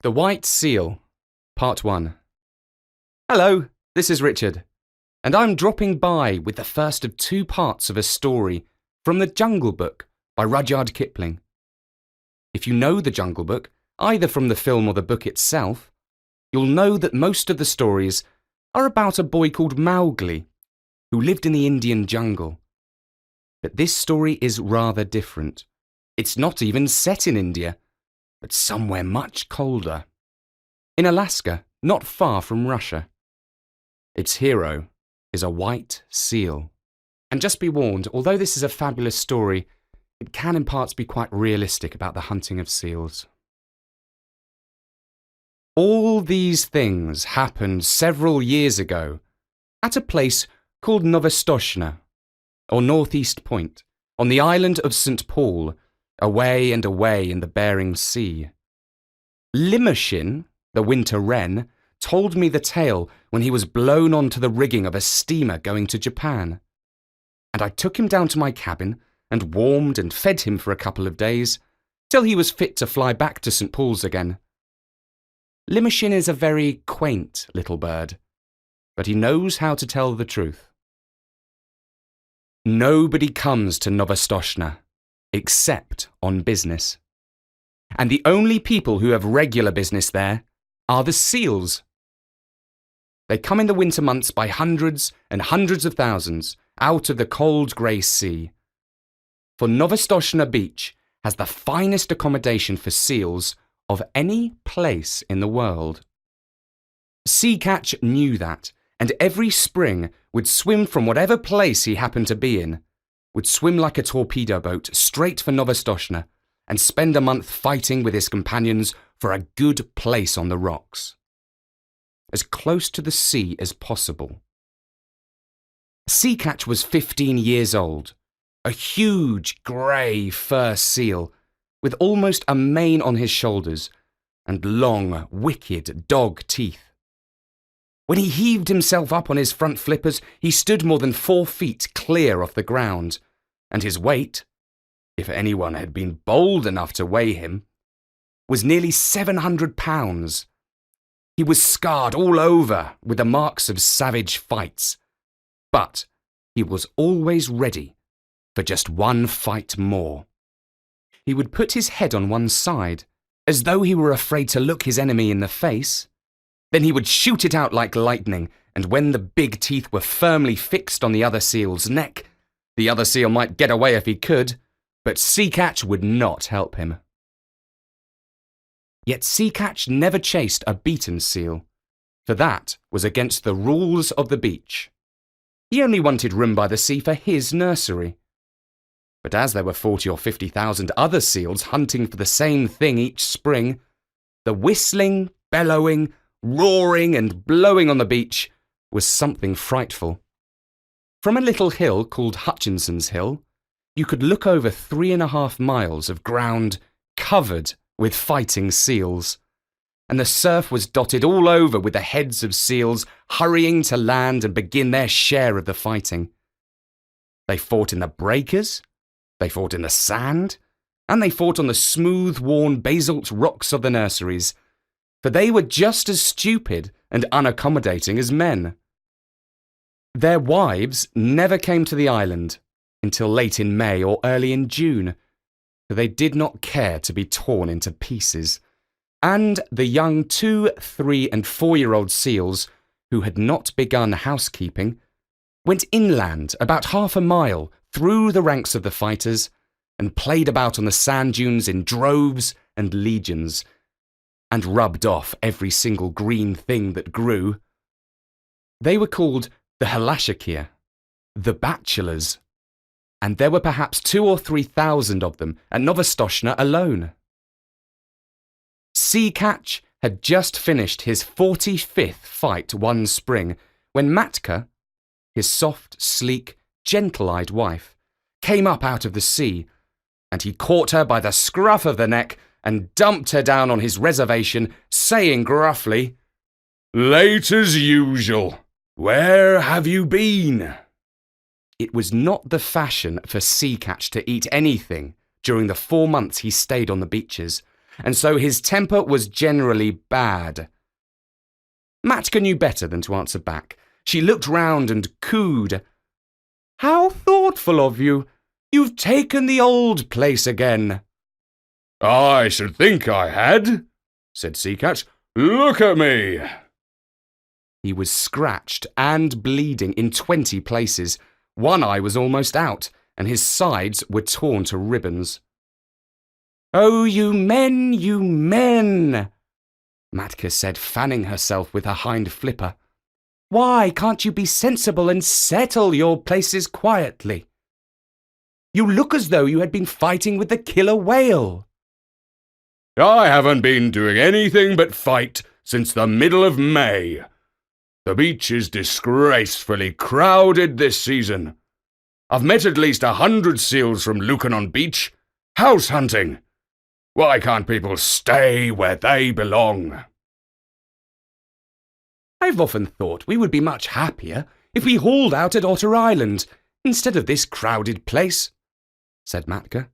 The White Seal, Part 1. Hello, this is Richard, and I'm dropping by with the first of two parts of a story from The Jungle Book by Rudyard Kipling. If you know The Jungle Book, either from the film or the book itself, you'll know that most of the stories are about a boy called Mowgli, who lived in the Indian jungle. But this story is rather different. It's not even set in India, but somewhere much colder. In Alaska, not far from Russia. Its hero is a white seal. And just be warned, although this is a fabulous story, it can in parts be quite realistic about the hunting of seals. All these things happened several years ago at a place called Novostochna, or Northeast Point, on the island of St. Paul, away and away in the Bering Sea. Limoshin, the winter wren, told me the tale when he was blown onto the rigging of a steamer going to Japan. And I took him down to my cabin and warmed and fed him for a couple of days, till he was fit to fly back to St. Paul's again. Limoshin is a very quaint little bird, but he knows how to tell the truth. Nobody comes to Novostochna except on business. And the only people who have regular business there are the seals. They come in the winter months by hundreds and hundreds of thousands out of the cold grey sea. For Novostochna Beach has the finest accommodation for seals of any place in the world. Sea Catch knew that, and every spring would swim from whatever place he happened to be in, would swim like a torpedo boat straight for Novostochna and spend a month fighting with his companions for a good place on the rocks. As close to the sea as possible. Sea Catch was 15 years old, a huge grey fur seal with almost a mane on his shoulders and long, wicked dog teeth. When he heaved himself up on his front flippers, he stood more than 4 feet clear off the ground, and his weight, if anyone had been bold enough to weigh him, was nearly 700 pounds. He was scarred all over with the marks of savage fights, but he was always ready for just one fight more. He would put his head on one side, as though he were afraid to look his enemy in the face. Then he would shoot it out like lightning, and when the big teeth were firmly fixed on the other seal's neck, the other seal might get away if he could, but Sea Catch would not help him. Yet Sea Catch never chased a beaten seal, for that was against the rules of the beach. He only wanted room by the sea for his nursery. But as there were 40 or 50,000 other seals hunting for the same thing each spring, the whistling, bellowing, roaring and blowing on the beach was something frightful. From a little hill called Hutchinson's Hill, you could look over 3.5 miles of ground covered with fighting seals, and the surf was dotted all over with the heads of seals hurrying to land and begin their share of the fighting. They fought in the breakers, they fought in the sand, and they fought on the smooth-worn basalt rocks of the nurseries, for they were just as stupid and unaccommodating as men. Their wives never came to the island until late in May or early in June, for they did not care to be torn into pieces, and the young 2-, 3-, and 4-year-old seals, who had not begun housekeeping, went inland about 1/2 mile through the ranks of the fighters and played about on the sand dunes in droves and legions, and rubbed off every single green thing that grew. They were called the Halashakir, the bachelors, and there were perhaps 2,000 or 3,000 of them at Novostochna alone. Sea Catch had just finished his 45th fight one spring when Matka, his soft, sleek, gentle-eyed wife, came up out of the sea, and he caught her by the scruff of the neck and dumped her down on his reservation, saying gruffly, "Late as usual. Where have you been?" It was not the fashion for Sea Catch to eat anything during the 4 months he stayed on the beaches, and so his temper was generally bad. Matka knew better than to answer back. She looked round and cooed. "How thoughtful of you! You've taken the old place again." "I should think I had," said Seacatch. "Look at me." He was scratched and bleeding in 20 places. One eye was almost out, and his sides were torn to ribbons. "Oh, you men, Matka said, fanning herself with her hind flipper. "Why can't you be sensible and settle your places quietly? You look as though you had been fighting with the killer whale." "I haven't been doing anything but fight since the middle of May. The beach is disgracefully crowded this season. I've met at least 100 seals from Lukannon Beach. House hunting. Why can't people stay where they belong?" "I've often thought we would be much happier if we hauled out at Otter Island instead of this crowded place," said Matka.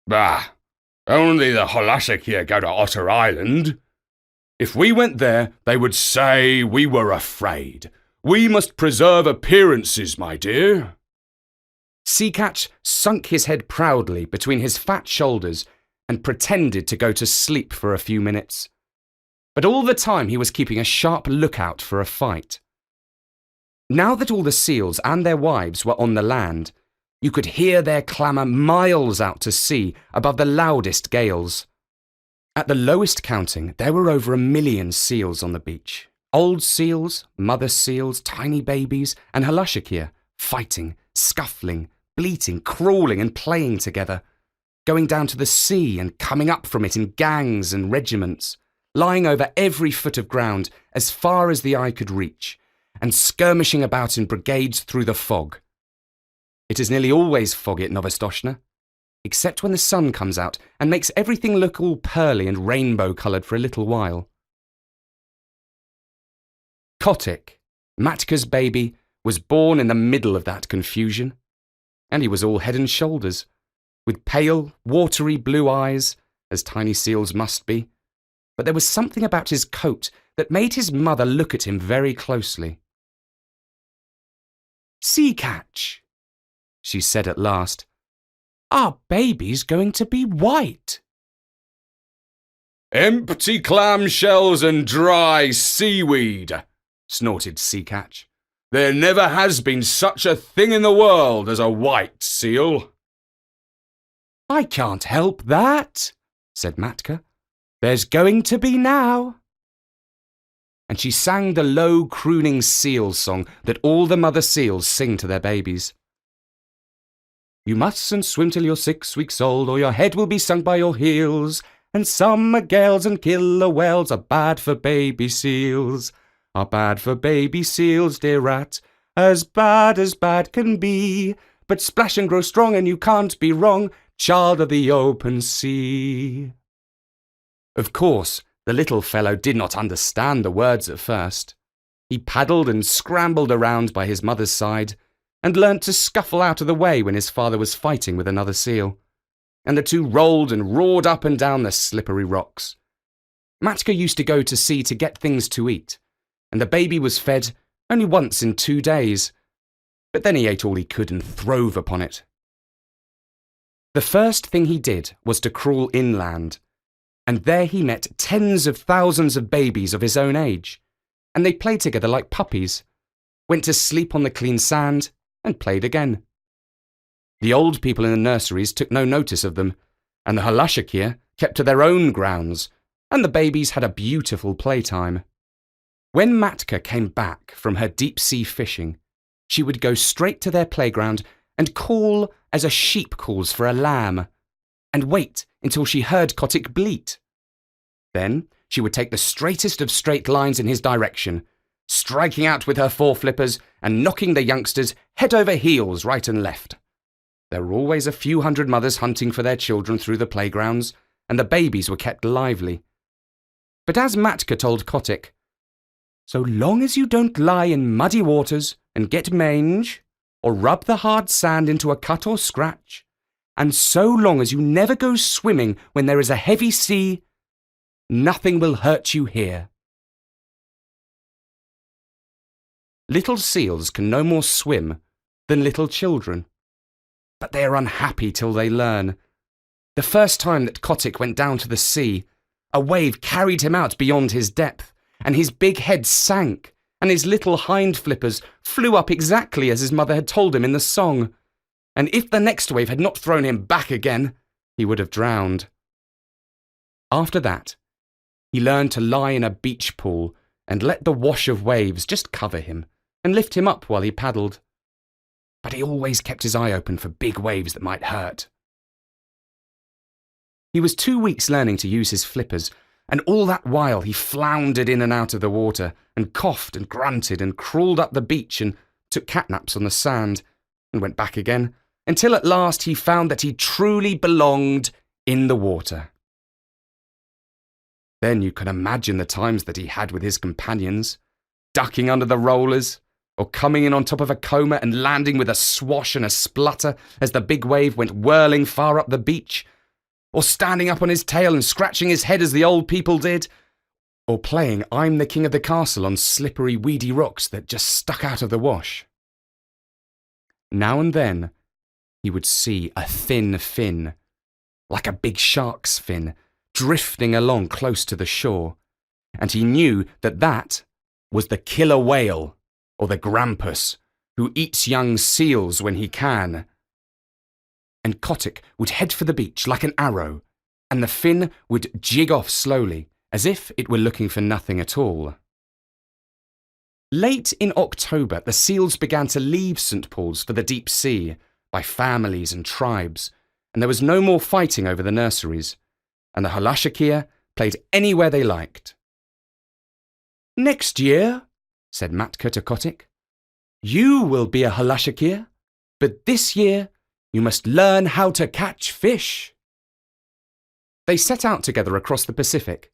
"Bah! Only the Holashik here go to Otter Island. If we went there, they would say we were afraid. We must preserve appearances, my dear." Seacatch sunk his head proudly between his fat shoulders and pretended to go to sleep for a few minutes. But all the time he was keeping a sharp lookout for a fight. Now that all the seals and their wives were on the land, you could hear their clamour miles out to sea above the loudest gales. At the lowest counting, there were over 1 million seals on the beach. Old seals, mother seals, tiny babies, and halashikir, fighting, scuffling, bleating, crawling and playing together, going down to the sea and coming up from it in gangs and regiments, lying over every foot of ground as far as the eye could reach, and skirmishing about in brigades through the fog. It is nearly always foggy at Novostoshna, except when the sun comes out and makes everything look all pearly and rainbow-coloured for a little while. Kotik, Matka's baby, was born in the middle of that confusion, and he was all head and shoulders, with pale, watery blue eyes, as tiny seals must be, but there was something about his coat that made his mother look at him very closely. "Seacatch," she said at last, "our baby's going to be white." "Empty clamshells and dry seaweed," snorted Seacatch. "There never has been such a thing in the world as a white seal." "I can't help that," said Matka. "There's going to be now." And she sang the low, crooning seal song that all the mother seals sing to their babies. "You mustn't swim till you're 6 weeks old, or your head will be sunk by your heels. And summer gales and killer whales are bad for baby seals. Are bad for baby seals, dear rat, as bad can be. But splash and grow strong and you can't be wrong, child of the open sea." Of course, the little fellow did not understand the words at first. He paddled and scrambled around by his mother's side, and learnt to scuffle out of the way when his father was fighting with another seal, and the two rolled and roared up and down the slippery rocks. Matka used to go to sea to get things to eat, and the baby was fed only once in 2 days, but then he ate all he could and throve upon it. The first thing he did was to crawl inland, and there he met tens of thousands of babies of his own age, and they played together like puppies, went to sleep on the clean sand, and played again. The old people in the nurseries took no notice of them, and the halashikir kept to their own grounds, and the babies had a beautiful playtime. When Matka came back from her deep-sea fishing, she would go straight to their playground and call as a sheep calls for a lamb, and wait until she heard Kotik bleat. Then she would take the straightest of straight lines in his direction, striking out with her foreflippers and knocking the youngsters head over heels right and left. There were always a few hundred mothers hunting for their children through the playgrounds, and the babies were kept lively. But as Matka told Kotik, "So long as you don't lie in muddy waters and get mange, or rub the hard sand into a cut or scratch, and so long as you never go swimming when there is a heavy sea, nothing will hurt you here." Little seals can no more swim than little children, but they are unhappy till they learn. The first time that Kotick went down to the sea, a wave carried him out beyond his depth, and his big head sank, and his little hind flippers flew up exactly as his mother had told him in the song. And if the next wave had not thrown him back again, he would have drowned. After that, he learned to lie in a beach pool and let the wash of waves just cover him and lift him up while he paddled. But he always kept his eye open for big waves that might hurt. He was 2 weeks learning to use his flippers, and all that while he floundered in and out of the water and coughed and grunted and crawled up the beach and took catnaps on the sand and went back again, until at last he found that he truly belonged in the water. Then you can imagine the times that he had with his companions, ducking under the rollers, or coming in on top of a comber and landing with a swash and a splutter as the big wave went whirling far up the beach, or standing up on his tail and scratching his head as the old people did, or playing I'm the King of the Castle on slippery, weedy rocks that just stuck out of the wash. Now and then, he would see a thin fin, like a big shark's fin, drifting along close to the shore, and he knew that that was the killer whale, or the grampus, who eats young seals when he can. And Kotick would head for the beach like an arrow, and the fin would jig off slowly, as if it were looking for nothing at all. Late in October, the seals began to leave St. Paul's for the deep sea, by families and tribes, and there was no more fighting over the nurseries, and the Halashakia played anywhere they liked. "Next year," said Matka to Kotick, "you will be a Halashakia, but this year you must learn how to catch fish." They set out together across the Pacific,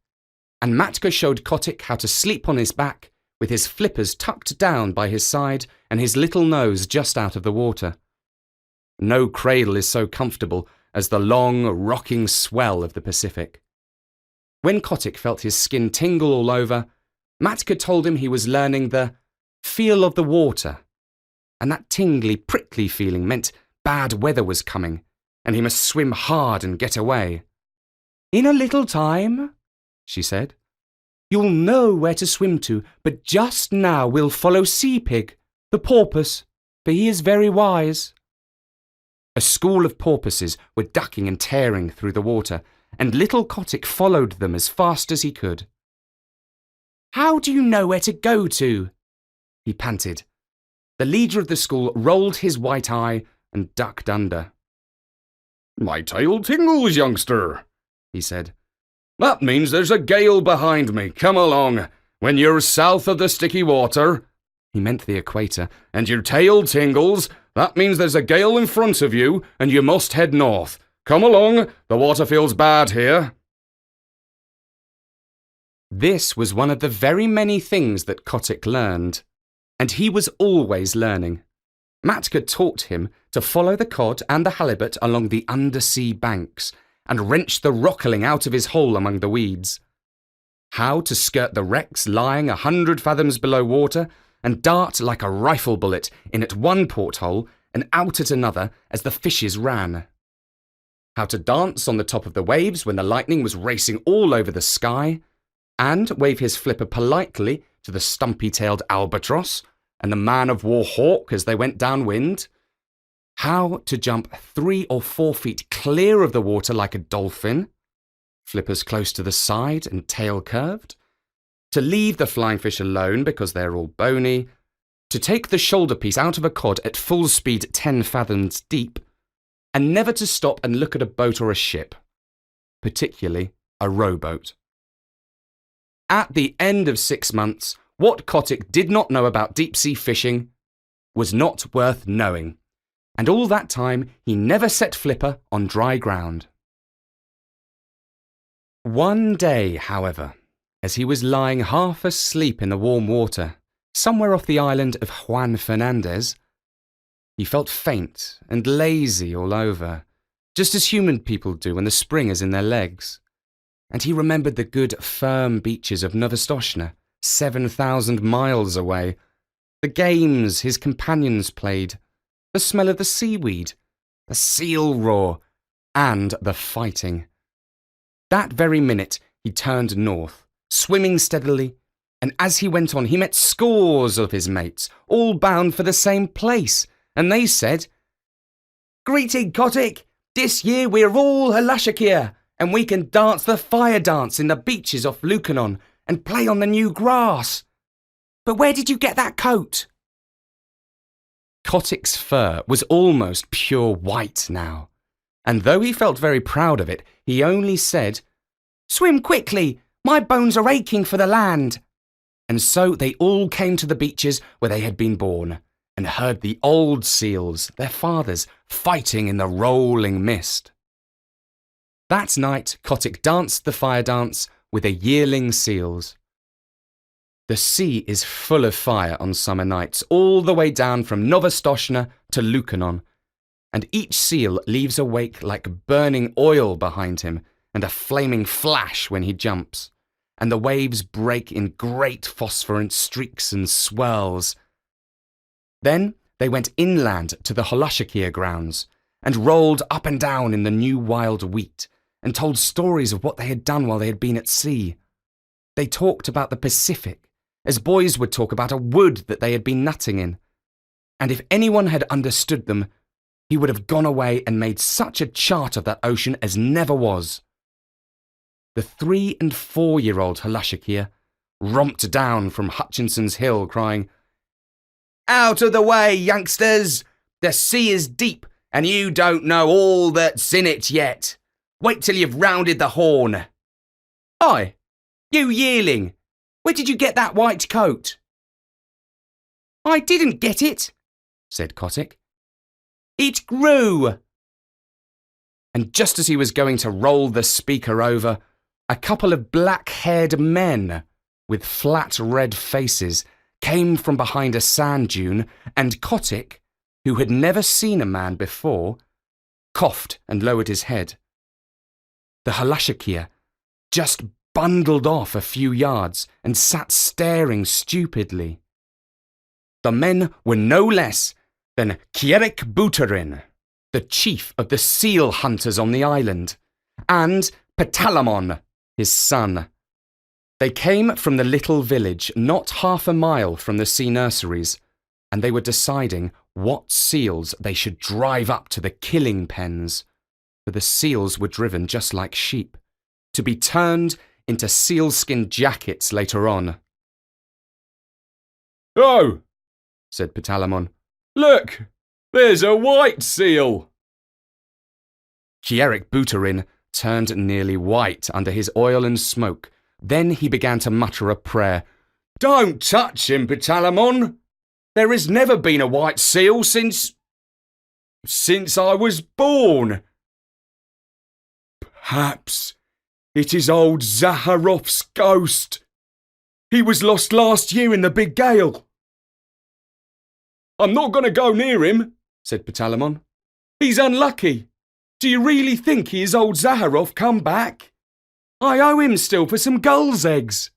and Matka showed Kotick how to sleep on his back, with his flippers tucked down by his side and his little nose just out of the water. No cradle is so comfortable as the long, rocking swell of the Pacific. When Kotick felt his skin tingle all over, Matka told him he was learning the feel of the water, and that tingly, prickly feeling meant bad weather was coming, and he must swim hard and get away. "In a little time," she said, "you'll know where to swim to, but just now we'll follow Sea Pig, the porpoise, for he is very wise." A school of porpoises were ducking and tearing through the water, and little Kotick followed them as fast as he could. "How do you know where to go to?" he panted. The leader of the school rolled his white eye and ducked under. "My tail tingles, youngster," he said. "That means there's a gale behind me. Come along. When you're south of the sticky water," he meant the equator, "and your tail tingles, that means there's a gale in front of you, and you must head north. Come along, the water feels bad here." This was one of the very many things that Kotick learned, and he was always learning. Matka taught him to follow the cod and the halibut along the undersea banks and wrench the rockling out of his hole among the weeds. How to skirt the wrecks lying 100 fathoms below water and dart like a rifle bullet in at one porthole and out at another as the fishes ran. How to dance on the top of the waves when the lightning was racing all over the sky, and wave his flipper politely to the stumpy-tailed albatross and the man-of-war hawk as they went downwind. How to jump 3 or 4 feet clear of the water like a dolphin, flippers close to the side and tail curved. To leave the flying fish alone because they're all bony. To take the shoulder piece out of a cod at full speed 10 fathoms deep. And never to stop and look at a boat or a ship, particularly a rowboat. At the end of 6 months, what Kotick did not know about deep-sea fishing was not worth knowing, and all that time he never set flipper on dry ground. One day, however, as he was lying half asleep in the warm water, somewhere off the island of Juan Fernandez, he felt faint and lazy all over, just as human people do when the spring is in their legs. And he remembered the good, firm beaches of Novostoshna, 7,000 miles away, the games his companions played, the smell of the seaweed, the seal roar, and the fighting. That very minute he turned north, swimming steadily, and as he went on he met scores of his mates, all bound for the same place, and they said, "Greeting, Kotick! This year we're all Halashakir, and we can dance the fire dance in the beaches of Lukannon and play on the new grass. But where did you get that coat?" Kotick's fur was almost pure white now, and though he felt very proud of it, he only said, "Swim quickly, my bones are aching for the land." And so they all came to the beaches where they had been born, and heard the old seals, their fathers, fighting in the rolling mist. That night Kotick danced the fire dance with the yearling seals. The sea is full of fire on summer nights, all the way down from Novostoshna to Lukannon, and each seal leaves a wake like burning oil behind him and a flaming flash when he jumps, and the waves break in great phosphorescent streaks and swirls. Then they went inland to the Holashakir grounds and rolled up and down in the new wild wheat and told stories of what they had done while they had been at sea. They talked about the Pacific, as boys would talk about a wood that they had been nutting in. And if anyone had understood them, he would have gone away and made such a chart of that ocean as never was. The 3- and 4-year-old Halashakir romped down from Hutchinson's Hill crying, "Out of the way, youngsters! The sea is deep, and you don't know all that's in it yet. Wait till you've rounded the horn. Hi, you yearling, where did you get that white coat?" "I didn't get it," said Kotick. "It grew." And just as he was going to roll the speaker over, a couple of black-haired men with flat red faces came from behind a sand dune, and Kotick, who had never seen a man before, coughed and lowered his head. The Halashakir just bundled off a few yards and sat staring stupidly. The men were no less than Kierik Buterin, the chief of the seal hunters on the island, and Petalamon, his son. They came from the little village not half a mile from the sea nurseries, and they were deciding what seals they should drive up to the killing pens, for the seals were driven just like sheep, to be turned into sealskin jackets later on. "Oh," said Petalamon, "look, there's a white seal." Kierik Buterin turned nearly white under his oil and smoke. Then he began to mutter a prayer. "Don't touch him, Petalamon. There has never been a white seal since I was born. Perhaps it is old Zaharov's ghost. He was lost last year in the big gale." "I'm not going to go near him," said Petalamon. "He's unlucky. Do you really think he is old Zaharov come back? I owe him still for some gull's eggs."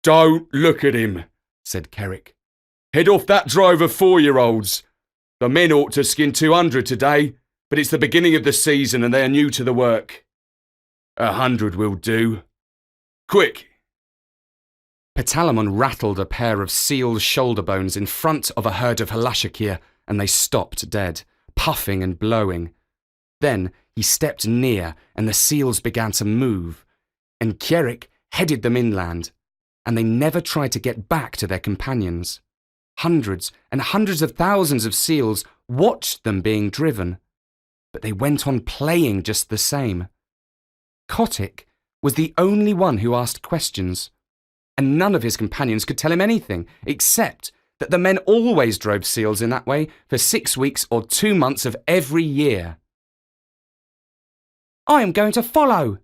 "Don't look at him," said Kierik. "Head off that drove of 4-year-olds. The men ought to skin 200 today, but it's the beginning of the season and they are new to the work. 100 will do. Quick!" Petalamon rattled a pair of seal's shoulder bones in front of a herd of Halashakir, and they stopped dead, puffing and blowing. Then he stepped near, and the seals began to move, and Kierik headed them inland, and they never tried to get back to their companions. Hundreds and hundreds of thousands of seals watched them being driven, but they went on playing just the same. Kotick was the only one who asked questions, and none of his companions could tell him anything except that the men always drove seals in that way for 6 weeks or 2 months of every year. "I am going to follow,"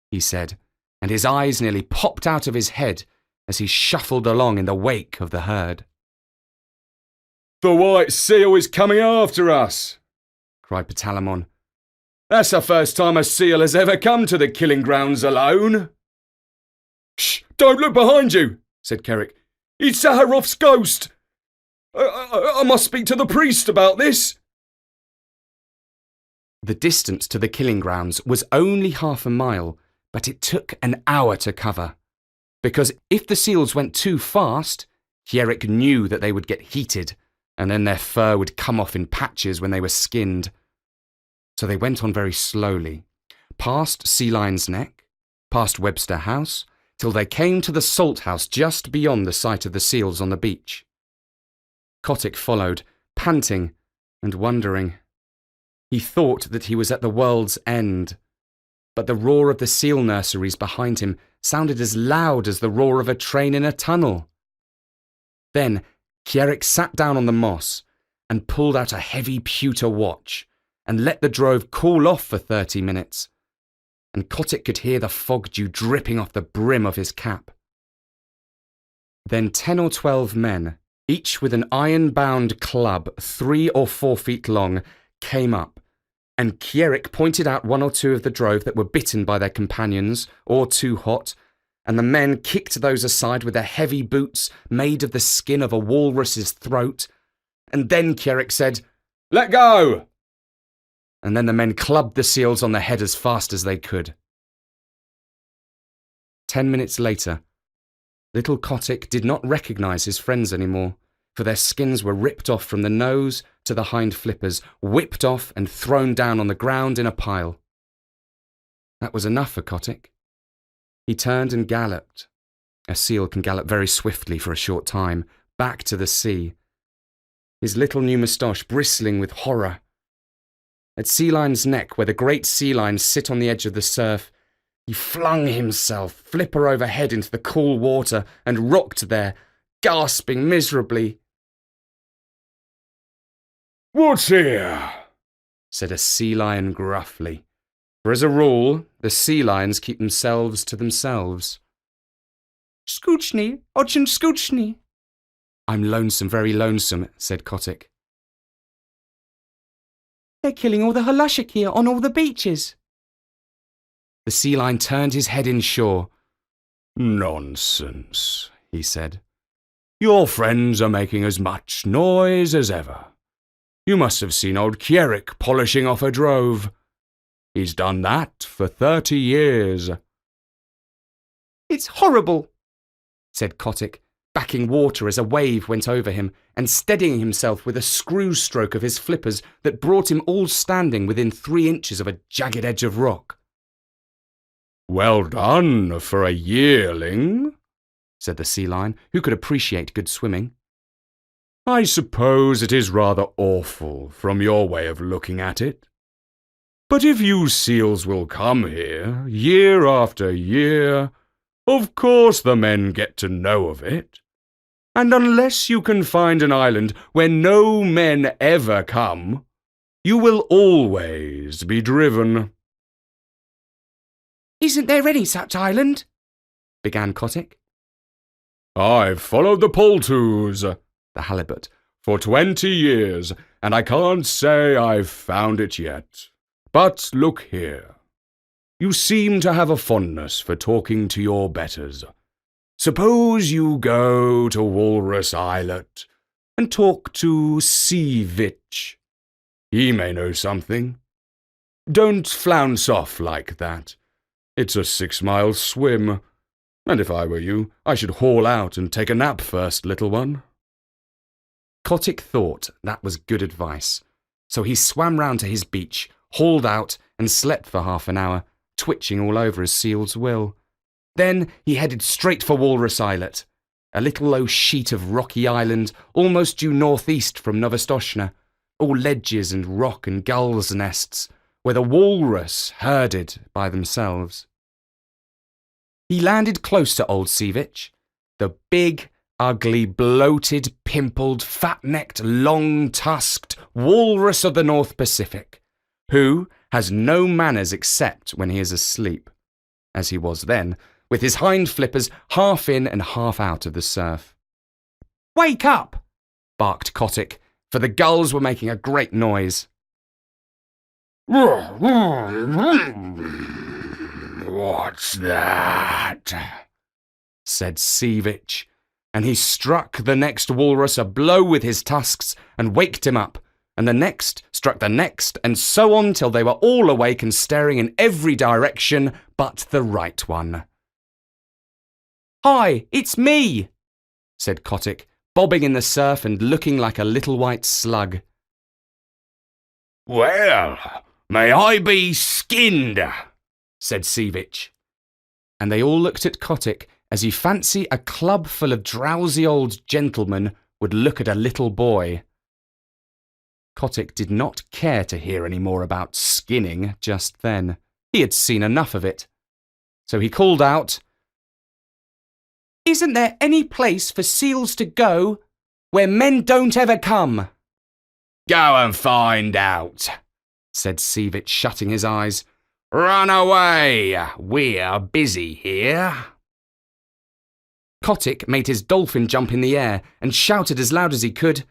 he said, and his eyes nearly popped out of his head as he shuffled along in the wake of the herd. "The white seal is coming after us," cried Patalamon. "That's the first time a seal has ever come to the killing grounds alone." "Shh! Don't look behind you," said Kerrick. "It's Saharov's ghost. I must speak to the priest about this." The distance to the killing grounds was only 1/2 a mile, but it took an hour to cover. Because if the seals went too fast, Kerrick knew that they would get heated, and then their fur would come off in patches when they were skinned. So they went on very slowly, past Sea Lion's Neck, past Webster House, till they came to the salt house just beyond the sight of the seals on the beach. Kotick followed, panting and wondering. He thought that he was at the world's end, but the roar of the seal nurseries behind him sounded as loud as the roar of a train in a tunnel. Then Kerrick sat down on the moss and pulled out a heavy pewter watch and let the drove cool off for 30 minutes, and Kotick could hear the fog dew dripping off the brim of his cap. Then 10 or 12 men, each with an iron-bound club 3 or 4 feet long, came up, and Kerrick pointed out 1 or 2 of the drove that were bitten by their companions or too hot, and the men kicked those aside with their heavy boots made of the skin of a walrus's throat, and then Kerrick said, "Let go!" And then the men clubbed the seals on the head as fast as they could. 10 minutes later, little Kotick did not recognise his friends anymore, for their skins were ripped off from the nose to the hind flippers, whipped off and thrown down on the ground in a pile. That was enough for Kotick. He turned and galloped. A seal can gallop very swiftly for a short time, back to the sea, his little new moustache bristling with horror. At Sea Lion's Neck, where the great sea lions sit on the edge of the surf, he flung himself, flipper overhead, into the cool water and rocked there, gasping miserably. "What's here?" said a sea lion gruffly, for as a rule, the sea lions keep themselves to themselves. "Scoochny, Ochin Scoochny." "I'm lonesome, very lonesome," said Kotick. "They're killing all the Halushik here on all the beaches." The sea lion turned his head inshore. "Nonsense," he said. "Your friends are making as much noise as ever. You must have seen old Kerrick polishing off a drove. He's done that for 30 years. "It's horrible," said Kotick, backing water as a wave went over him and steadying himself with a screw stroke of his flippers that brought him all standing within 3 inches of a jagged edge of rock. "Well done for a yearling," said the sea lion, who could appreciate good swimming. "I suppose it is rather awful from your way of looking at it. But if you seals will come here, year after year, of course the men get to know of it. And unless you can find an island where no men ever come, you will always be driven." "Isn't there any such island?" began Kotick. "I've followed the Poltoos," the halibut, "for 20 years, and I can't say I've found it yet. But look here. You seem to have a fondness for talking to your betters. Suppose you go to Walrus Islet and talk to Sea Vitch. He may know something. Don't flounce off like that. It's a 6-mile swim, and if I were you, I should haul out and take a nap first, little one." Kotick thought that was good advice, so he swam round to his beach, hauled out, and slept for 1/2 an hour, twitching all over as seals will. Then he headed straight for Walrus Islet, a little low sheet of rocky island almost due northeast from Novostoshna, all ledges and rock and gulls' nests, where the walrus herded by themselves. He landed close to old Seavitch, the big, ugly, bloated, pimpled, fat-necked, long-tusked walrus of the North Pacific, who has no manners except when he is asleep, as he was then, with his hind flippers half in and half out of the surf. "Wake up!" barked Kotick, for the gulls were making a great noise. What's that? Said Seevich, and he struck the next walrus a blow with his tusks and waked him up, and the next struck the next, and so on till they were all awake and staring in every direction but the right one. "Hi, it's me," said Kotick, bobbing in the surf and looking like a little white slug. "Well, may I be skinned," said Seevich. And they all looked at Kotick as you fancy a club full of drowsy old gentlemen would look at a little boy. Kotick did not care to hear any more about skinning just then. He had seen enough of it. So he called out, "Isn't there any place for seals to go where men don't ever come?" "Go and find out," said Seevich, shutting his eyes. "Run away, we're busy here." Kotick made his dolphin jump in the air and shouted as loud as he could,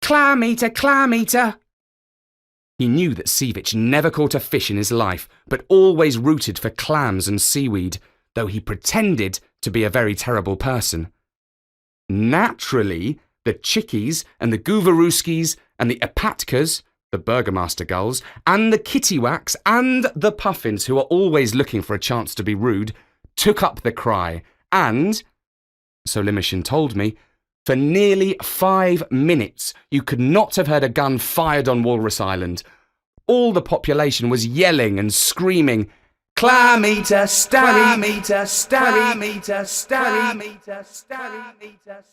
"Clam eater, clam eater!" He knew that Seevich never caught a fish in his life, but always rooted for clams and seaweed, though he pretended to be a very terrible person. Naturally, the chickies and the goovarooskis and the apatkas, the burgomaster gulls, and the kittiwaks and the puffins, who are always looking for a chance to be rude, took up the cry, and, so Limmershin told me, for nearly 5 minutes you could not have heard a gun fired on Walrus Island. All the population was yelling and screaming, "Clam eater, clam eater, clam eater, clam eater, clam eater,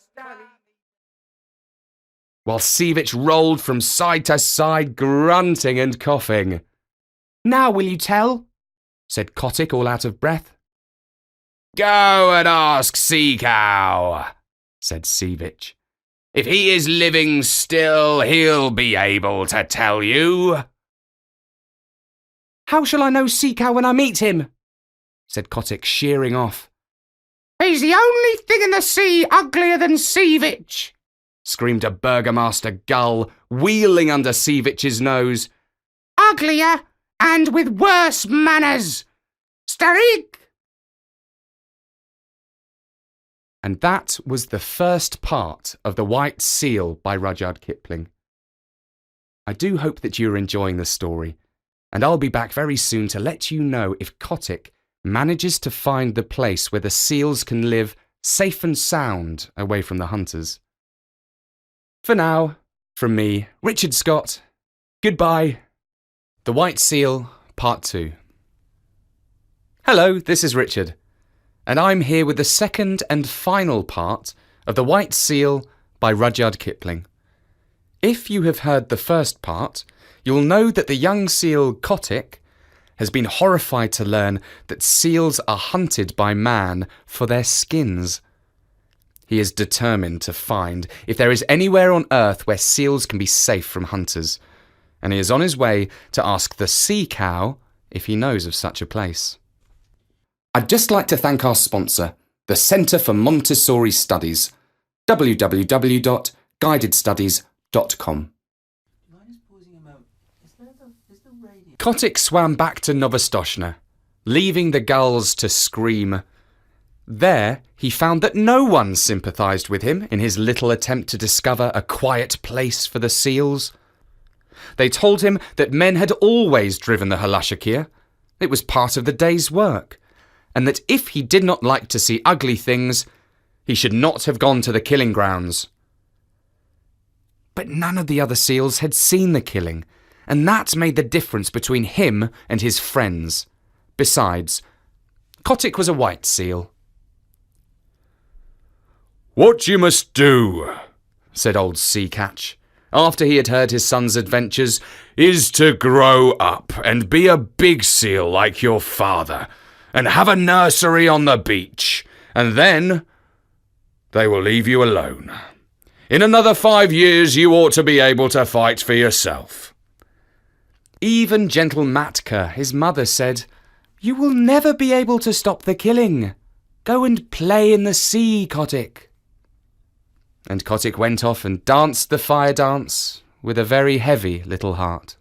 while Seevich rolled from side to side, grunting and coughing. "Now will you tell?" said Kotick, all out of breath. "Go and ask Sea Cow," said Seevich. "If he is living still, he'll be able to tell you." "How shall I know Sea Cow when I meet him?" said Kotick, sheering off. "He's the only thing in the sea uglier than Seevich," screamed a burgomaster gull, wheeling under Seevich's nose. "Uglier and with worse manners. Starik!" And that was the first part of The White Seal by Rudyard Kipling. I do hope that you're enjoying the story, and I'll be back very soon to let you know if Kotick manages to find the place where the seals can live safe and sound away from the hunters. For now, from me, Richard Scott, goodbye. The White Seal, Part 2. Hello, this is Richard, and I'm here with the second and final part of The White Seal by Rudyard Kipling. If you have heard the first part, you'll know that the young seal Kotick has been horrified to learn that seals are hunted by man for their skins. He is determined to find if there is anywhere on Earth where seals can be safe from hunters, and he is on his way to ask the Sea Cow if he knows of such a place. I'd just like to thank our sponsor, the Centre for Montessori Studies, www.guidedstudies.com. Kotick swam back to Novostoshna, leaving the gulls to scream. There, he found that no one sympathised with him in his little attempt to discover a quiet place for the seals. They told him that men had always driven the Halashakir. It was part of the day's work, and that if he did not like to see ugly things, he should not have gone to the killing grounds. But none of the other seals had seen the killing, and that made the difference between him and his friends. Besides, Kotick was a white seal. "What you must do," said old Sea Catch, after he had heard his son's adventures, "is to grow up and be a big seal like your father, and have a nursery on the beach, and then they will leave you alone. In another 5 years you ought to be able to fight for yourself." Even gentle Matka, his mother, said, "You will never be able to stop the killing. Go and play in the sea, Kotick." And Kotick went off and danced the fire dance with a very heavy little heart.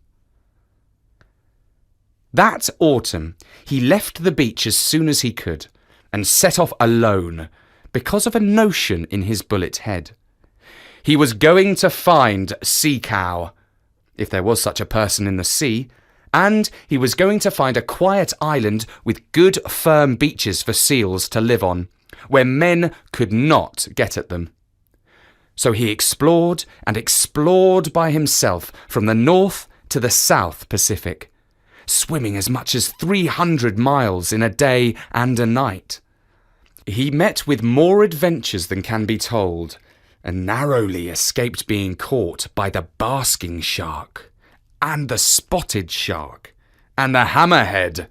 That autumn, he left the beach as soon as he could and set off alone because of a notion in his bullet head. He was going to find Sea Cow, if there was such a person in the sea, and he was going to find a quiet island with good firm beaches for seals to live on, where men could not get at them. So he explored and explored by himself from the North to the South Pacific, swimming as much as 300 miles in a day and a night. He met with more adventures than can be told, and narrowly escaped being caught by the basking shark, and the spotted shark, and the hammerhead.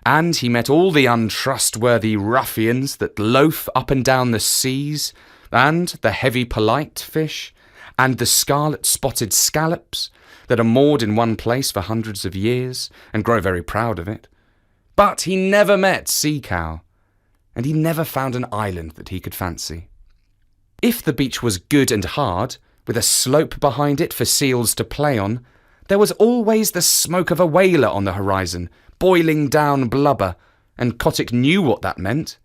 And he met all the untrustworthy ruffians that loaf up and down the seas, and the heavy polite fish, and the scarlet-spotted scallops that are moored in one place for hundreds of years and grow very proud of it. But he never met Sea Cow, and he never found an island that he could fancy. If the beach was good and hard, with a slope behind it for seals to play on, there was always the smoke of a whaler on the horizon, boiling down blubber, and Kotick knew what that meant.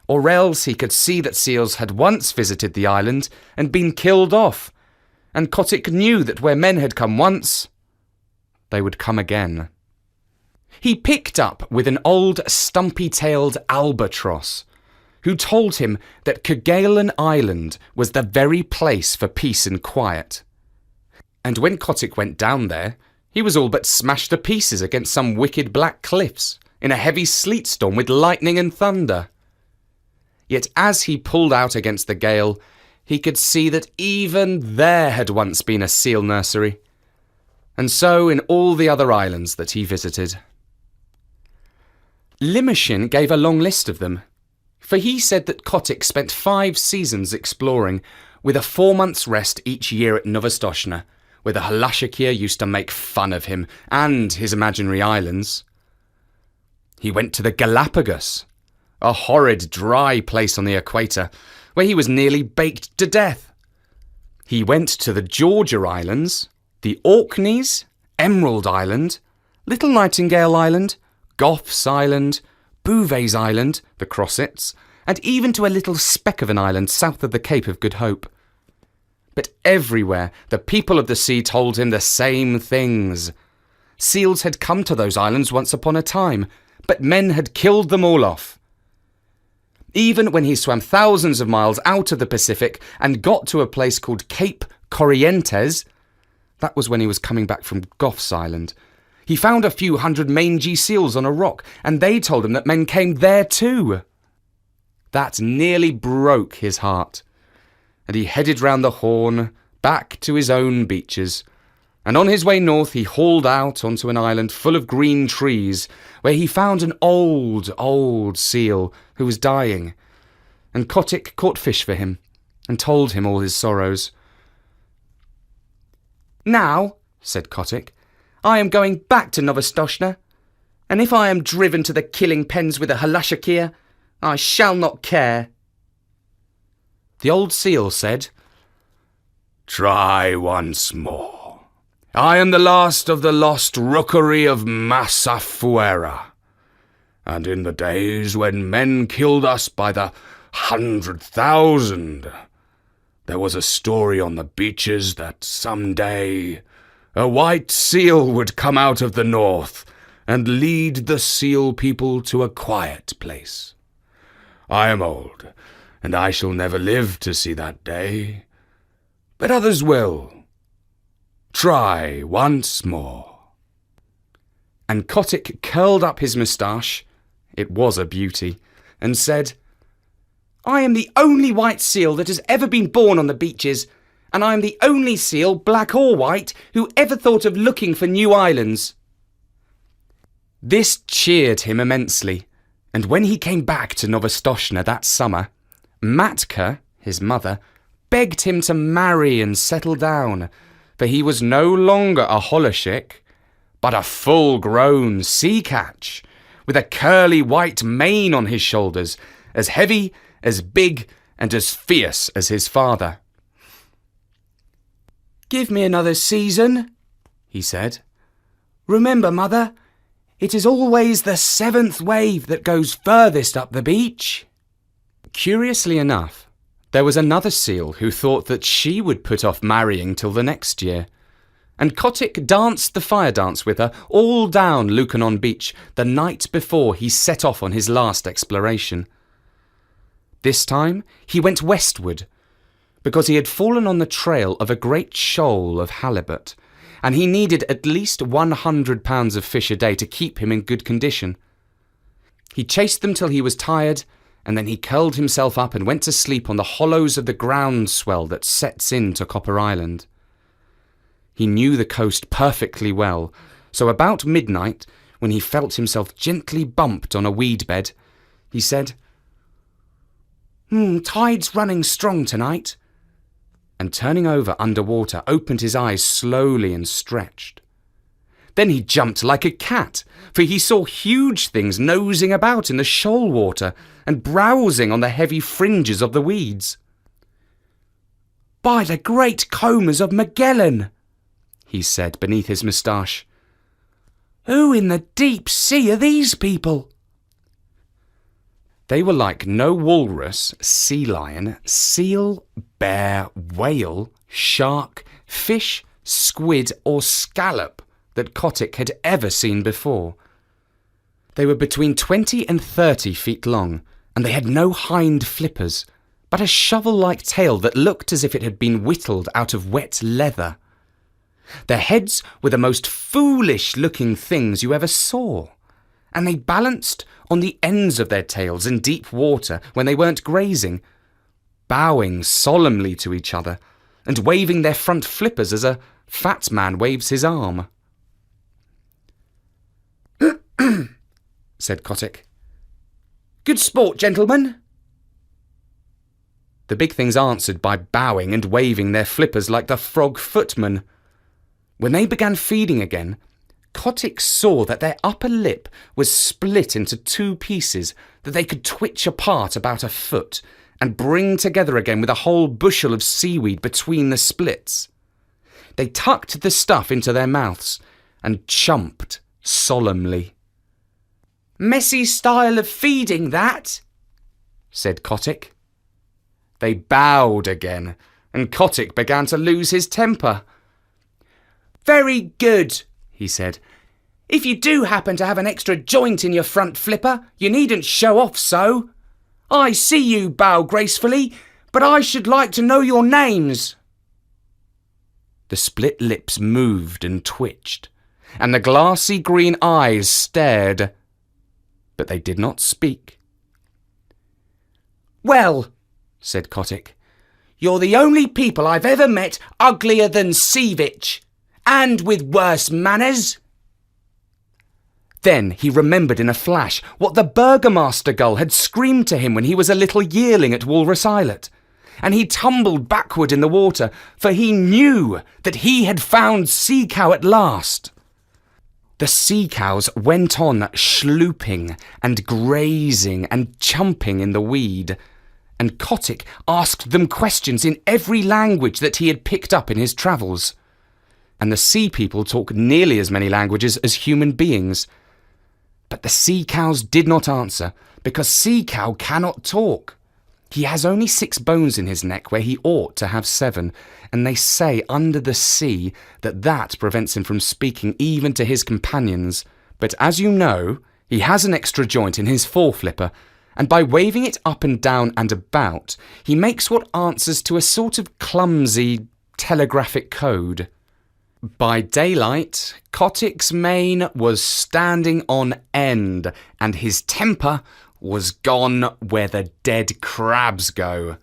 Or else he could see that seals had once visited the island and been killed off, and Kotick knew that where men had come once, they would come again. He picked up with an old stumpy-tailed albatross, who told him that Kerguelen Island was the very place for peace and quiet. And when Kotick went down there, he was all but smashed to pieces against some wicked black cliffs in a heavy sleet storm with lightning and thunder. Yet as he pulled out against the gale, he could see that even there had once been a seal nursery, and so in all the other islands that he visited. Limmershin gave a long list of them, for he said that Kotick spent 5 seasons exploring, with a 4 months' rest each year at Novostoshna, where the Halashikir used to make fun of him and his imaginary islands. He went to the Galapagos, a horrid, dry place on the equator, where he was nearly baked to death. He went to the Georgia Islands, the Orkneys, Emerald Island, Little Nightingale Island, Goth's Island, Bouvet's Island, the Crossets, and even to a little speck of an island south of the Cape of Good Hope. But everywhere the people of the sea told him the same things. Seals had come to those islands once upon a time, but men had killed them all off. Even when he swam thousands of miles out of the Pacific and got to a place called Cape Corrientes, that was when he was coming back from Goth's Island, he found a few hundred mangy seals on a rock, and they told him that men came there too. That nearly broke his heart, and he headed round the Horn, back to his own beaches, and on his way north he hauled out onto an island full of green trees, where he found an old seal who was dying, and Kotick caught fish for him, and told him all his sorrows. "Now," said Kotick, "I am going back to Novostoshna, and if I am driven to the killing pens with a Halashikir, I shall not care." The old seal said, "Try once more. I am the last of the lost rookery of Massafuera, and in the days when men killed us by the 100,000, there was a story on the beaches that some day a white seal would come out of the north and lead the seal people to a quiet place. I am old, and I shall never live to see that day, but others will. Try once more." And Kotick curled up his moustache, it was a beauty, and said, "I am the only white seal that has ever been born on the beaches, and I am the only seal, black or white, who ever thought of looking for new islands." This cheered him immensely, and when he came back to Novostoshna that summer, Matka, his mother, begged him to marry and settle down, for he was no longer a holashik, but a full-grown sea catch, with a curly white mane on his shoulders, as heavy, as big, and as fierce as his father. "Give me another season," he said. "Remember, mother, It is always the seventh wave that goes furthest up the beach." Curiously enough, there was another seal who thought that she would put off marrying till the next year, and Kotick danced the fire dance with her all down Lukannon beach the night before he set off on his last exploration. This time he went westward, because he had fallen on the trail of a great shoal of halibut, and he needed at least 100 pounds of fish a day to keep him in good condition. He chased them till he was tired, and then he curled himself up and went to sleep on the hollows of the groundswell that sets into Copper Island. He knew the coast perfectly well, so about midnight, when he felt himself gently bumped on a weed bed, he said, "Tide's running strong tonight," and turning over underwater, opened his eyes slowly and stretched. Then he jumped like a cat, for he saw huge things nosing about in the shoal water and browsing on the heavy fringes of the weeds. "By the great combers of Magellan," he said beneath his moustache, "who in the deep sea are these people?" They were like no walrus, sea lion, seal, bear, whale, shark, fish, squid or scallop that Kotick had ever seen before. They were between 20 and 30 feet long, and they had no hind flippers, but a shovel-like tail that looked as if it had been whittled out of wet leather. Their heads were the most foolish-looking things you ever saw, and they balanced on the ends of their tails in deep water when they weren't grazing, bowing solemnly to each other and waving their front flippers as a fat man waves his arm. said Kotick. "Good sport, gentlemen." The big things answered by bowing and waving their flippers like the frog footman. When they began feeding again, Kotick saw that their upper lip was split into two pieces that they could twitch apart about a foot and bring together again with a whole bushel of seaweed between the splits. They tucked the stuff into their mouths and chumped solemnly. "Messy style of feeding, that," said Kotick. They bowed again, and Kotick began to lose his temper. "Very good," he said. "If you do happen to have an extra joint in your front flipper, you needn't show off so. I see you bow gracefully, but I should like to know your names." The split lips moved and twitched, and the glassy green eyes stared, but they did not speak. "Well," said Kotick, "you're the only people I've ever met uglier than Seevich, and with worse manners." Then he remembered in a flash what the Burgomaster gull had screamed to him when he was a little yearling at Walrus Islet, and he tumbled backward in the water, for he knew that he had found Sea Cow at last. The sea cows went on schlooping and grazing and chumping in the weed, and Kotick asked them questions in every language that he had picked up in his travels. And the sea people talk nearly as many languages as human beings. But the sea cows did not answer, because Sea Cow cannot talk. He has only 6 bones in his neck where he ought to have 7, and they say under the sea that prevents him from speaking even to his companions. But as you know, he has an extra joint in his foreflipper, and by waving it up and down and about, he makes what answers to a sort of clumsy telegraphic code. By daylight, Kotick's mane was standing on end, and his temper was gone where the dead crabs go.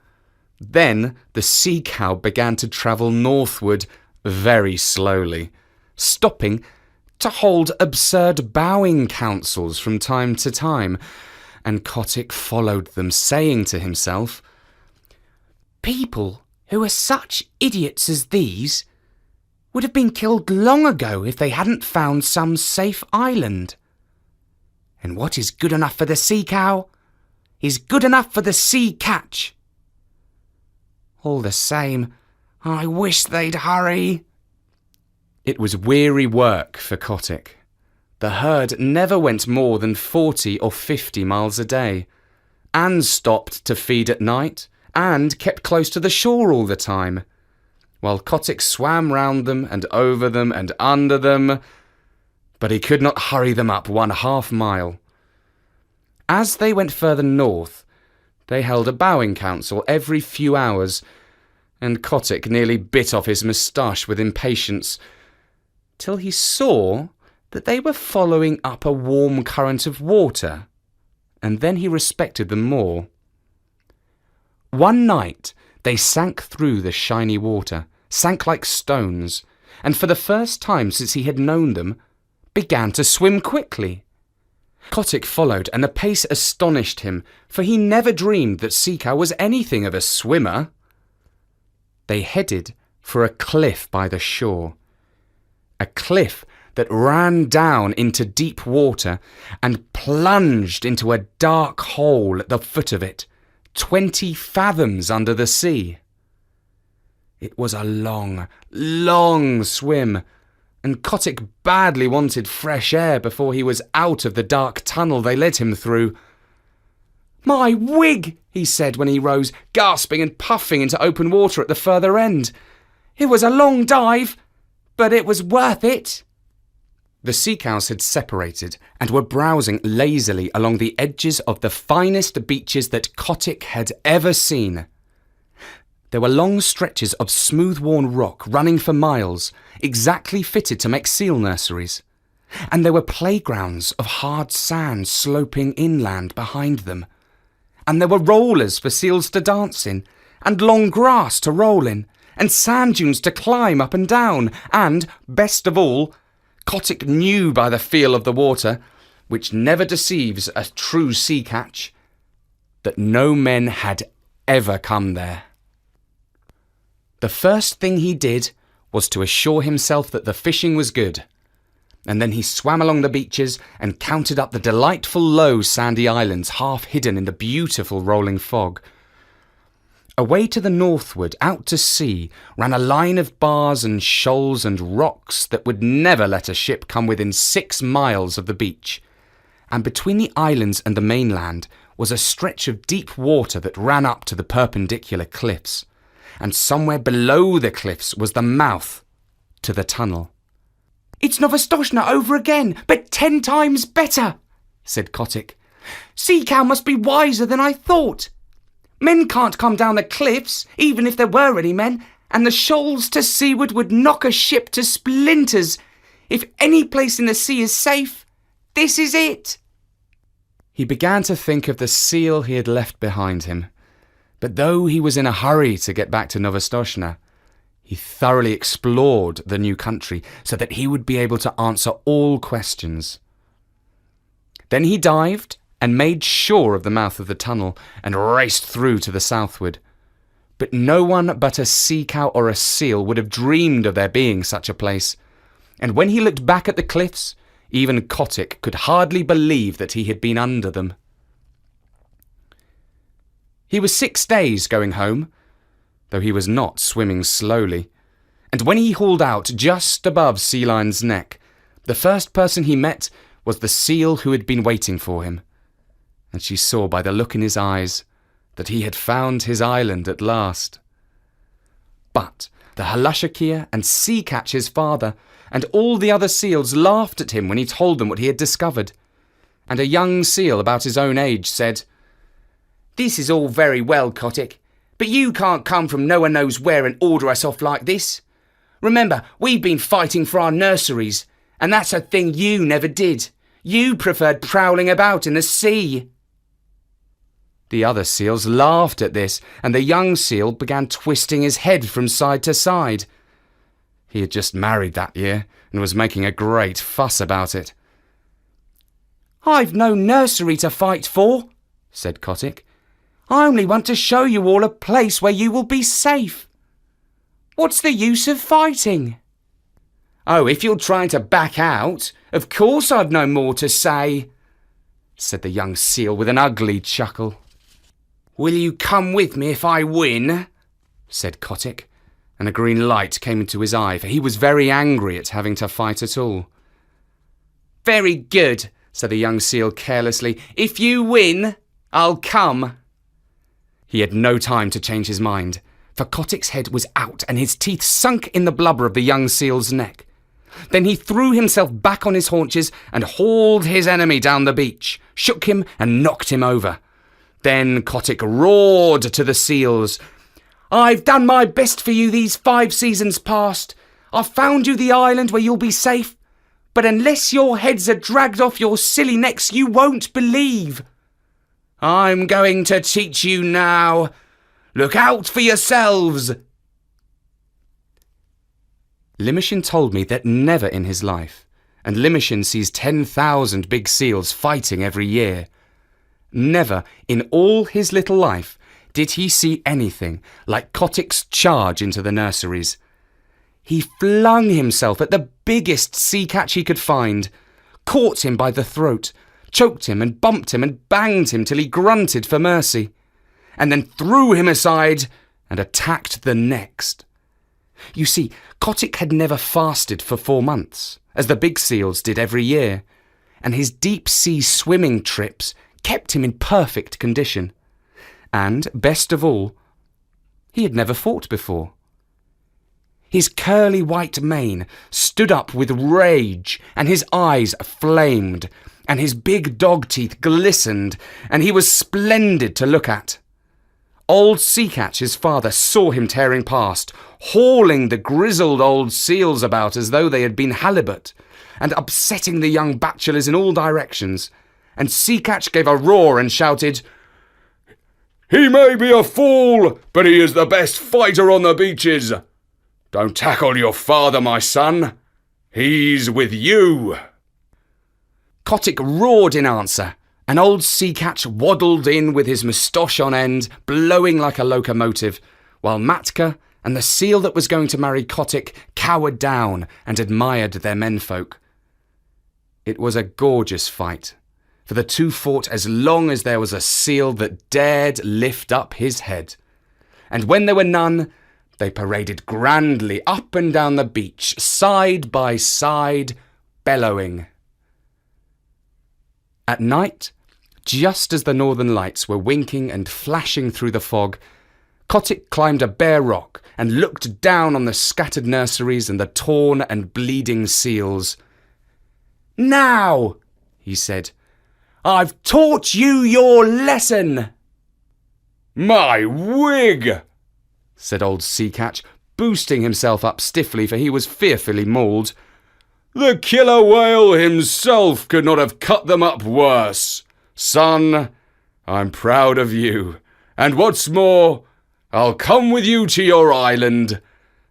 Then the sea cow began to travel northward very slowly, stopping to hold absurd bowing councils from time to time, and Kotick followed them, saying to himself, "People who are such idiots as these would have been killed long ago if they hadn't found some safe island. And what is good enough for the sea cow is good enough for the sea catch. All the same, I wish they'd hurry." It was weary work for Kotick, The herd never went more than 40 or 50 miles a day, and stopped to feed at night, and kept close to the shore all the time, while Kotick swam round them and over them and under them, but he could not hurry them up 1/2 mile. As they went further north, they held a bowing council every few hours, and Kotick nearly bit off his moustache with impatience, till he saw that they were following up a warm current of water, and then he respected them more. One night they sank through the shiny water, sank like stones, and for the first time since he had known them, began to swim quickly. Kotick followed, and the pace astonished him, for he never dreamed that Sea Cow was anything of a swimmer. They headed for a cliff by the shore, a cliff that ran down into deep water and plunged into a dark hole at the foot of it, 20 fathoms under the sea. It was a long, long swim, and Kotick badly wanted fresh air before he was out of the dark tunnel they led him through. "My wig!" he said when he rose, gasping and puffing into open water at the further end. "It was a long dive, but it was worth it." The sea cows had separated and were browsing lazily along the edges of the finest beaches that Kotick had ever seen. There were long stretches of smooth-worn rock running for miles, exactly fitted to make seal nurseries, and there were playgrounds of hard sand sloping inland behind them, and there were rollers for seals to dance in, and long grass to roll in, and sand dunes to climb up and down, and, best of all, Kotick knew by the feel of the water, which never deceives a true sea catch, that no men had ever come there. The first thing he did was to assure himself that the fishing was good, and then he swam along the beaches and counted up the delightful low sandy islands half hidden in the beautiful rolling fog. Away to the northward, out to sea, ran a line of bars and shoals and rocks that would never let a ship come within 6 miles of the beach, and between the islands and the mainland was a stretch of deep water that ran up to the perpendicular cliffs, and somewhere below the cliffs was the mouth to the tunnel. "It's Novostoshna over again, but 10 times better," said Kotick. "Sea Cow must be wiser than I thought. Men can't come down the cliffs, even if there were any men, and the shoals to seaward would knock a ship to splinters. If any place in the sea is safe, this is it." He began to think of the seal he had left behind him, but though he was in a hurry to get back to Novostoshna, he thoroughly explored the new country so that he would be able to answer all questions. Then he dived and made sure of the mouth of the tunnel and raced through to the southward. But no one but a sea cow or a seal would have dreamed of there being such a place, and when he looked back at the cliffs, even Kotick could hardly believe that he had been under them. He was 6 days going home, though he was not swimming slowly, and when he hauled out just above Sea Lion's neck, the first person he met was the seal who had been waiting for him, and she saw by the look in his eyes that he had found his island at last. But the Halushakia and Sea Catch, his father, and all the other seals laughed at him when he told them what he had discovered, and a young seal about his own age said, "This is all very well, Kotick, but you can't come from no one knows where and order us off like this. Remember, we've been fighting for our nurseries, and that's a thing you never did. You preferred prowling about in the sea." The other seals laughed at this, and the young seal began twisting his head from side to side. He had just married that year, and was making a great fuss about it. "I've no nursery to fight for," said Kotick. "I only want to show you all a place where you will be safe. What's the use of fighting?" "Oh, if you're trying to back out, of course I've no more to say," said the young seal with an ugly chuckle. "Will you come with me if I win?" said Kotick, and a green light came into his eye, for he was very angry at having to fight at all. Very good, said the young seal carelessly. If you win, I'll come. He had no time to change his mind, for Kotick's head was out and his teeth sunk in the blubber of the young seal's neck. Then he threw himself back on his haunches and hauled his enemy down the beach, shook him and knocked him over. Then Kotick roared to the seals. I've done my best for you these 5 seasons past. I've found you the island where you'll be safe. But unless your heads are dragged off your silly necks, you won't believe. I'm going to teach you now. Look out for yourselves. Limoshin told me that never in his life, and Limoshin sees 10,000 big seals fighting every year, never in all his little life did he see anything like Kotick's charge into the nurseries. He flung himself at the biggest sea catch he could find, caught him by the throat, choked him and bumped him and banged him till he grunted for mercy, and then threw him aside and attacked the next. You see, Kotick had never fasted for 4 months, as the big seals did every year, and his deep-sea swimming trips kept him in perfect condition. And, best of all, he had never fought before. His curly white mane stood up with rage, and his eyes flamed, and his big dog teeth glistened, and he was splendid to look at. Old Seacatch, his father, saw him tearing past, hauling the grizzled old seals about as though they had been halibut, and upsetting the young bachelors in all directions. And Seacatch gave a roar and shouted, He may be a fool, but he is the best fighter on the beaches. Don't tackle your father, my son. He's with you. Kotick roared in answer, and old Seacatch waddled in with his moustache on end, blowing like a locomotive, while Matka and the seal that was going to marry Kotick cowered down and admired their menfolk. It was a gorgeous fight, for the two fought as long as there was a seal that dared lift up his head. And when there were none, they paraded grandly up and down the beach, side by side, bellowing. At night, just as the northern lights were winking and flashing through the fog, Kotick climbed a bare rock and looked down on the scattered nurseries and the torn and bleeding seals. Now, he said, I've taught you your lesson. My wig, said old Seacatch, boosting himself up stiffly, for he was fearfully mauled. The killer whale himself could not have cut them up worse. Son, I'm proud of you, and what's more, I'll come with you to your island,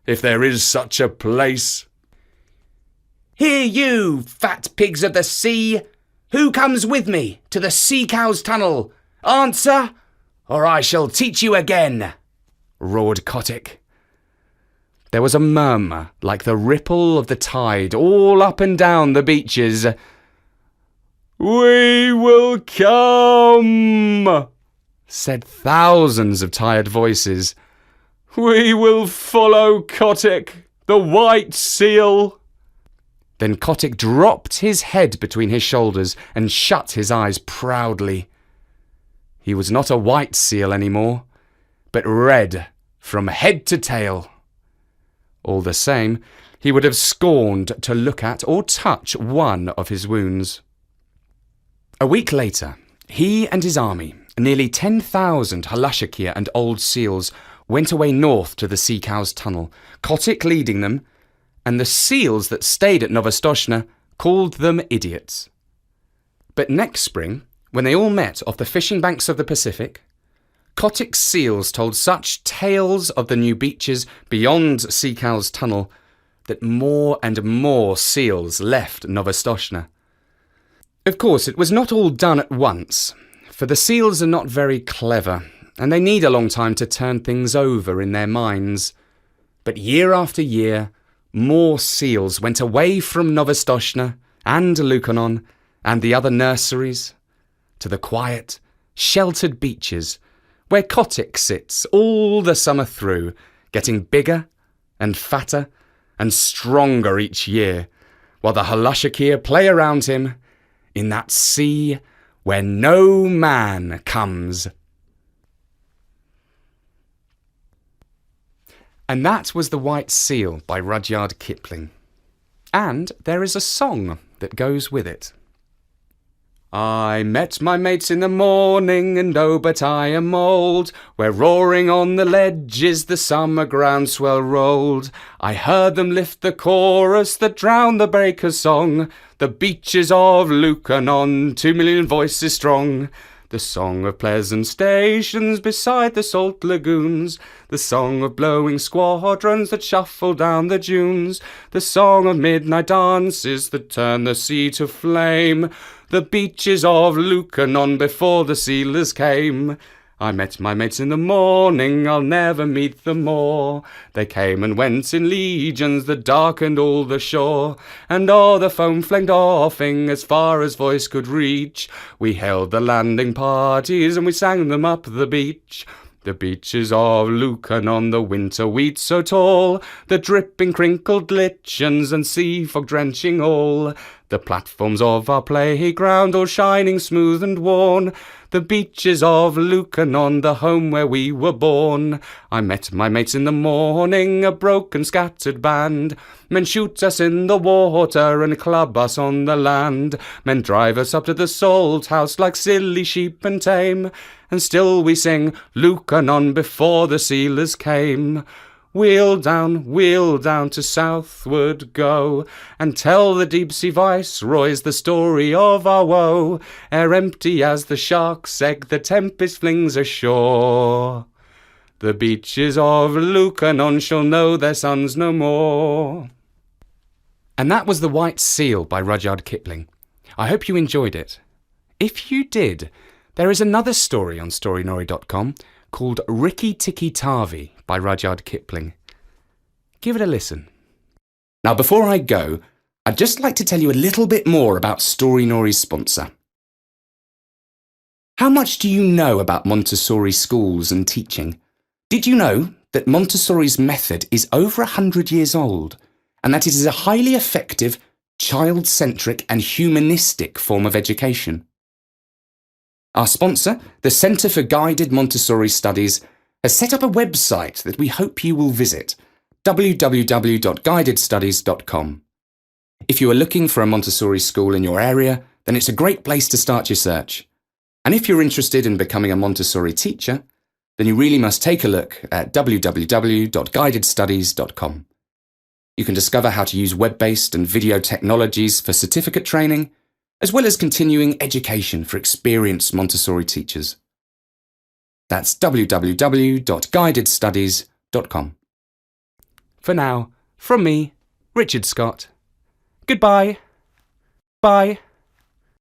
if there is such a place. Here you, fat pigs of the sea, who comes with me to the sea cow's tunnel? Answer, or I shall teach you again, roared Kotick. There was a murmur like the ripple of the tide all up and down the beaches. We will come, said thousands of tired voices. We will follow Kotick, the white seal. Then Kotick dropped his head between his shoulders and shut his eyes proudly. He was not a white seal any more, but red from head to tail. All the same, he would have scorned to look at or touch one of his wounds. A week later, he and his army, nearly 10,000 Halashakia and old seals, went away north to the sea cow's tunnel, Kotick leading them, and the seals that stayed at Novostoshna called them idiots. But next spring, when they all met off the fishing banks of the Pacific, Kotick's seals told such tales of the new beaches beyond Sea Cow's tunnel that more and more seals left Novostoshna. Of course, it was not all done at once, for the seals are not very clever, and they need a long time to turn things over in their minds. But year after year, more seals went away from Novostoshna and Lukannon and the other nurseries to the quiet, sheltered beaches where Kotick sits all the summer through, getting bigger and fatter and stronger each year, while the Halushakia play around him in that sea where no man comes. And that was The White Seal by Rudyard Kipling. And there is a song that goes with it. I met my mates in the morning, and oh, but I am old, where roaring on the ledges the summer groundswell rolled. I heard them lift the chorus that drowned the breaker's song, the beaches of Lukannon, 2,000,000 voices strong. The song of pleasant stations beside the salt lagoons, the song of blowing squadrons that shuffle down the dunes, the song of midnight dances that turn the sea to flame, the beaches of Lukannon before the sealers came. I met my mates in the morning, I'll never meet them more. They came and went in legions that darkened all the shore, and o'er the foam flanked offing as far as voice could reach. We hailed the landing parties and we sang them up the beach. The beaches of Lukannon, the winter wheat so tall, the dripping crinkled lichens and sea fog drenching all. The platforms of our playground all shining smooth and worn, the beaches of Lukannon, the home where we were born. I met my mates in the morning, a broken scattered band. Men shoot us in the water and club us on the land. Men drive us up to the salt house like silly sheep and tame, and still we sing Lukannon before the sealers came. Wheel down to southward go, and tell the deep-sea viceroys the story of our woe, ere empty as the shark's egg the tempest flings ashore. The beaches of Lukannon shall know their sons no more. And that was The White Seal by Rudyard Kipling. I hope you enjoyed it. If you did, there is another story on Storynori.com called Rikki Tikki Tavi by Rudyard Kipling. Give it a listen. Now, before I go, I'd just like to tell you a little bit more about Storynori's sponsor. How much do you know about Montessori schools and teaching? Did you know that Montessori's method is over 100 years old, and that it is a highly effective, child-centric and humanistic form of education? Our sponsor, the Centre for Guided Montessori Studies, has set up a website that we hope you will visit, www.guidedstudies.com. If you are looking for a Montessori school in your area, then it's a great place to start your search. And if you're interested in becoming a Montessori teacher, then you really must take a look at www.guidedstudies.com. You can discover how to use web-based and video technologies for certificate training, as well as continuing education for experienced Montessori teachers. That's www.guidedstudies.com. For now, from me, Richard Scott. Goodbye. Bye.